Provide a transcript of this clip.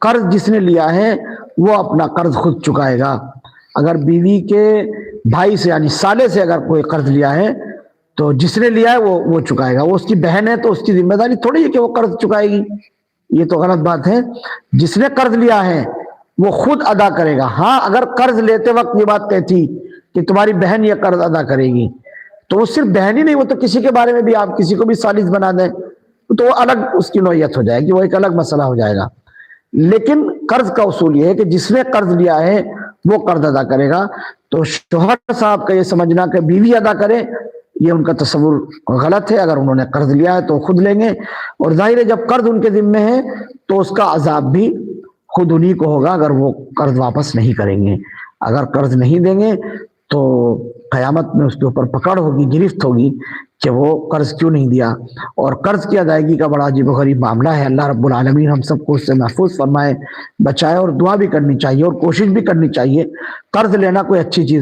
قرض جس نے لیا ہے وہ اپنا قرض خود چکائے گا. اگر بیوی کے بھائی سے یعنی سالے سے اگر کوئی قرض لیا ہے تو جس نے لیا ہے وہ چکائے گا. وہ اس کی بہن ہے تو اس کی ذمہ داری تھوڑی ہے کہ وہ قرض چکائے گی. یہ تو غلط بات ہے. جس نے قرض لیا ہے وہ خود ادا کرے گا. ہاں اگر قرض لیتے وقت یہ بات کہتی کہ تمہاری بہن یہ قرض ادا کرے گی تو وہ صرف بہن ہی نہیں، وہ تو کسی کے بارے میں بھی آپ کسی کو بھی ثالث بنا دیں تو وہ الگ اس کی نوعیت ہو جائے گی، وہ ایک الگ مسئلہ ہو جائے گا. لیکن قرض کا اصول یہ ہے کہ جس نے قرض لیا ہے وہ قرض ادا کرے گا. تو شوہر صاحب کا یہ سمجھنا کہ بیوی ادا کرے یہ ان کا تصور غلط ہے. اگر انہوں نے قرض لیا ہے تو خود لیں گے، اور ظاہر ہے جب قرض ان کے ذمے ہے تو اس کا عذاب بھی خود انہی کو ہوگا اگر وہ قرض واپس نہیں کریں گے. اگر قرض نہیں دیں گے تو قیامت میں اس کے اوپر پکڑ ہوگی، گرفت ہوگی کہ وہ قرض کیوں نہیں دیا. اور قرض کی ادائیگی کا بڑا عجیب و غریب معاملہ ہے. اللہ رب العالمین ہم سب کو اس سے محفوظ فرمائے، بچائے، اور دعا بھی کرنی چاہیے اور کوشش بھی کرنی چاہیے. قرض لینا کوئی اچھی چیز